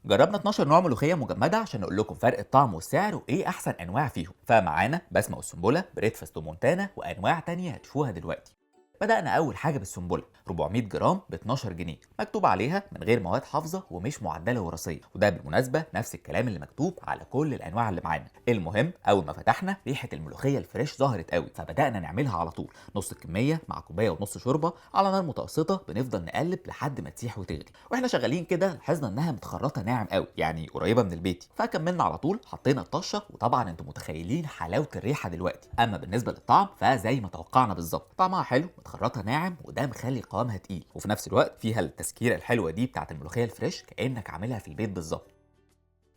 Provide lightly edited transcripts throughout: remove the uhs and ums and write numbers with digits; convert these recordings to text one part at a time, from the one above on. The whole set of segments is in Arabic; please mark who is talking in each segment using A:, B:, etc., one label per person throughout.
A: جربنا 12 نوع ملوخيه مجمده عشان نقول لكم فرق الطعم والسعر وايه احسن انواع فيهم، فمعانا بسمه والسنبله، بريدفاست ومونتانا، وانواع تانية هتشوفوها دلوقتي. بدأنا أول حاجة بالسنبلة، 400 جرام ب 12 جنيه، مكتوب عليها من غير مواد حافظة ومش معدلة وراثية، وده بالمناسبة نفس الكلام اللي مكتوب على كل الأنواع اللي معانا. المهم أول ما فتحنا ريحة الملوخية الفريش ظهرت قوي، فبدأنا نعملها على طول، نص الكمية مع كوباية ونص شوربة على نار متوسطة، بنفضل نقلب لحد ما تسيح وتغلي. واحنا شغالين كده لاحظنا انها متخرطة ناعم قوي، يعني قريبة من البيتي، فكملنا على طول، حطينا الطشة، وطبعا انتم متخيلين حلاوة الريحة دلوقتي. اما بالنسبة للطعم فزي ما توقعنا بالظبط، طعمها حلو، متخرطة ناعم، وده مخلي قوامها تقيل، وفي نفس الوقت فيها التسكيرة الحلوة دي بتاعت الملوخية الفريش كأنك عاملها في البيت بالظبط.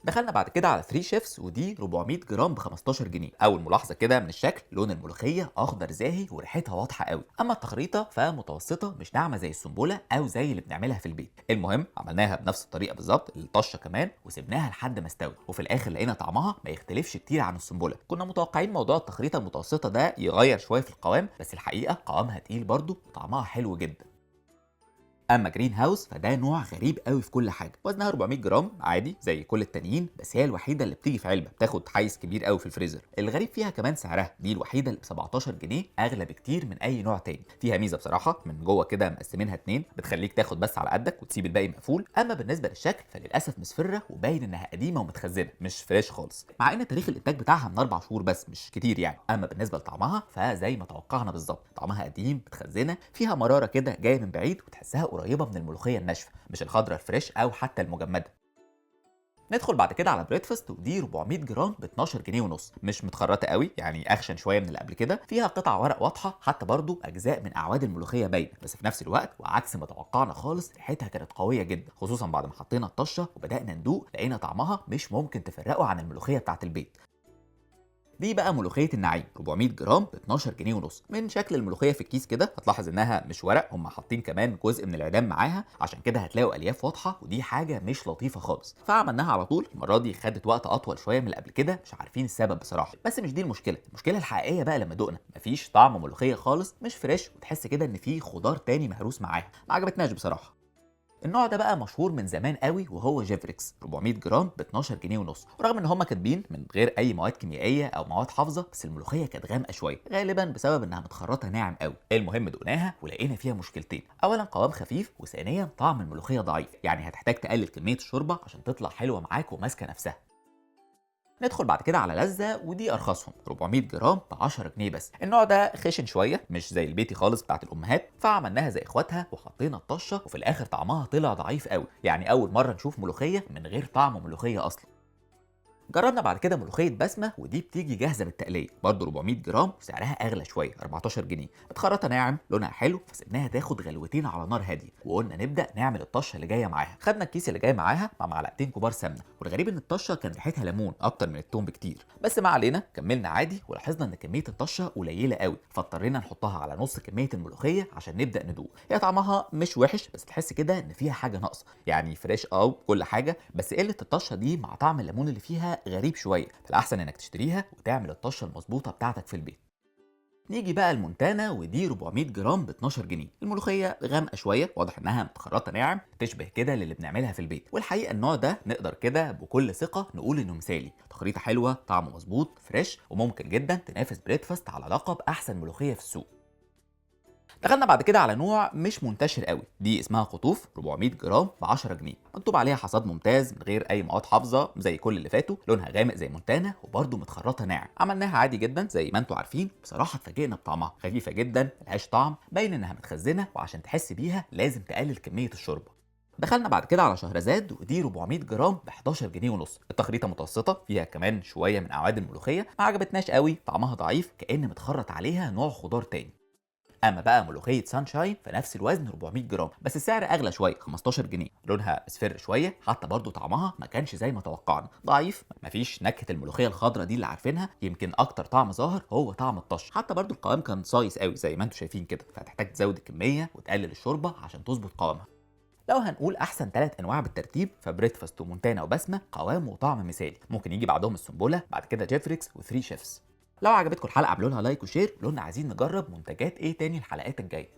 A: دخلنا بعد كده على 3 شيفس، ودي 400 جرام ب 15 جنيه. اول ملاحظه كده من الشكل، لون الملوخيه اخضر زاهي وريحتها واضحه قوي، اما التخريطه فمتوسطه مش ناعمه زي السنبله او زي اللي بنعملها في البيت. المهم عملناها بنفس الطريقه بالظبط، الطشه كمان، وسبناها لحد ما استوت، وفي الاخر لقينا طعمها ما يختلفش كتير عن السنبله. كنا متوقعين موضوع التخريطه المتوسطه ده يغير شويه في القوام، بس الحقيقه قوامها تقيل برضه وطعمها حلو جدا. اما جرين هاوس فده نوع غريب قوي في كل حاجه، وزنها 400 جرام عادي زي كل التانيين، بس هي الوحيده اللي بتيجي في علبه، بتاخد حيز كبير قوي في الفريزر. الغريب فيها كمان سعرها، دي الوحيده اللي ب 17 جنيه، اغلى بكتير من اي نوع تاني. فيها ميزه بصراحه، من جوه كده مقسمينها اتنين، بتخليك تاخد بس على قدك وتسيب الباقي مقفول. اما بالنسبه للشكل فللاسف مصفره، وباين انها قديمه ومتخزنه مش فريش خالص، مع ان تاريخ الانتاج بتاعها من 4 شهور بس، مش كتير يعني. اما بالنسبه لطعمها فزي ما توقعنا بالظبط، طعمها قديم، متخزنه، فيها مراره كده جايه من بعيد، وتحسها قريبه من الملوخيه الناشفه، مش الخضره الفريش او حتى المجمده. ندخل بعد كده على بريدفاست، ودي 400 جرام ب 12 جنيه ونص، مش متخرطه قوي يعني، اخشن شويه من اللي قبل كده، فيها قطع ورق واضحه، حتى برضو اجزاء من اعواد الملوخيه باينه، بس في نفس الوقت وعكس ما توقعنا خالص ريحتها كانت قويه جدا، خصوصا بعد ما حطينا الطشه وبدانا ندوق، لقينا طعمها مش ممكن تفرقه عن الملوخيه بتاعت البيت. دي بقى ملوخيه النعيم، 400 جرام ب 12 جنيه ونص. من شكل الملوخيه في الكيس كده هتلاحظ انها مش ورق، هم حاطين كمان جزء من العيدان معاها، عشان كده هتلاقوا الياف واضحه، ودي حاجه مش لطيفه خالص، فعملناها على طول. المره دي خدت وقت اطول شويه من اللي قبل كده، مش عارفين السبب بصراحه، بس مش دي المشكله. المشكله الحقيقيه بقى لما دقنا، مفيش طعم ملوخيه خالص، مش فريش، وتحس كده ان في خضار تاني مهروس معاها، ما عجبتناش بصراحه. النوع ده بقى مشهور من زمان قوي، وهو جيفريكس، 400 جرام ب 12 جنيه ونص، ورغم ان هم كاتبين من غير اي مواد كيميائيه او مواد حافظه، بس الملوخيه كانت غامقه شويه، غالبا بسبب انها متخرطه ناعم قوي. المهم دقناها ولقينا فيها مشكلتين، اولا قوام خفيف، وثانيا طعم الملوخيه ضعيف، يعني هتحتاج تقلل كميه الشوربه عشان تطلع حلوه معاك وماسكه نفسها. ندخل بعد كده على لذة، ودي ارخصهم، 400 جرام ب 10 جنيه بس. النوع ده خشن شويه، مش زي البيتي خالص بتاعت الامهات، فعملناها زي اخواتها وحطينا الطشه، وفي الاخر طعمها طلع ضعيف قوي، يعني اول مره نشوف ملوخيه من غير طعم ملوخيه اصلا. جربنا بعد كده ملوخيه بسمه، ودي بتيجي جاهزه بالتقليه، برضه 400 جرام، وسعرها اغلى شويه، 14 جنيه، متخرطه ناعم، لونها حلو، فسيبناها تاخد غلوتين على نار هاديه، وقلنا نبدا نعمل الطشه اللي جايه معاها. خدنا الكيس اللي جاي معاها مع معلقتين كبار سمنه، والغريب ان الطشه كان ريحتها ليمون اكتر من التوم بكتير، بس ما علينا، كملنا عادي، ولاحظنا ان كميه الطشه قليله قوي، فاضطرينا نحطها على نص كميه الملوخيه عشان نبدا ندوق. هي طعمها مش وحش، بس تحس كده ان فيها حاجه ناقصه، يعني فريش كل حاجه، بس قله الطشه دي مع طعم الليمون اللي فيها غريب شويه، فالاحسن انك تشتريها وتعمل الطشه المظبوطه بتاعتك في البيت. نيجي بقى المونتانا، ودي 400 جرام ب 12 جنيه. الملوخيه غامقه شويه، واضح انها متخرطه ناعم، تشبه كده اللي بنعملها في البيت، والحقيقه النوع ده نقدر كده بكل ثقه نقول انه مثالي، تخريطه حلوه، طعمه مظبوط فريش، وممكن جدا تنافس بريدفاست على لقب احسن ملوخيه في السوق. دخلنا بعد كده على نوع مش منتشر قوي، دي اسمها قطوف، 400 جرام ب 10 جنيه، مكتوب عليها حصاد ممتاز من غير اي مواد حافظه زي كل اللي فاتوا، لونها غامق زي مونتانا، وبرده متخرطه ناعم. عملناها عادي جدا زي ما انتم عارفين، بصراحه اتفاجئنا بطعمها، خفيفه جدا، ملهاش طعم، باين انها متخزنه، وعشان تحس بيها لازم تقلل كميه الشوربه. دخلنا بعد كده على شهرزاد، ودي 400 جرام ب 11 جنيه ونص، التخريطه متوسطه، فيها كمان شويه من اعواد الملوخيه، ما عجبتناش قوي، طعمها ضعيف، كأن متخرط عليها نوع خضار تاني. اما بقى ملوخيه سانشاين فنفس الوزن، 400 جرام، بس السعر اغلى شويه، 15 جنيه، لونها مصفر شويه، حتى برضو طعمها ما كانش زي ما توقعنا، ضعيف، مفيش نكهه الملوخيه الخضراء دي اللي عارفينها، يمكن اكتر طعم ظاهر هو طعم الطش، حتى برضو القوام كان صايص قوي زي ما انتم شايفين كده، فهتحتاج تزود الكميه وتقلل الشوربه عشان تظبط قوامها. لو هنقول احسن 3 انواع بالترتيب، فبريدفاست ومونتانا وبسمه قوام وطعم مثالي، ممكن يجي بعدهم السنبله، بعد كده جيفريكس و3 شيفس. لو عجبتكم الحلقه اعملوا لها لايك وشير، قولوا لنا عايزين نجرب منتجات ايه تاني الحلقات الجايه.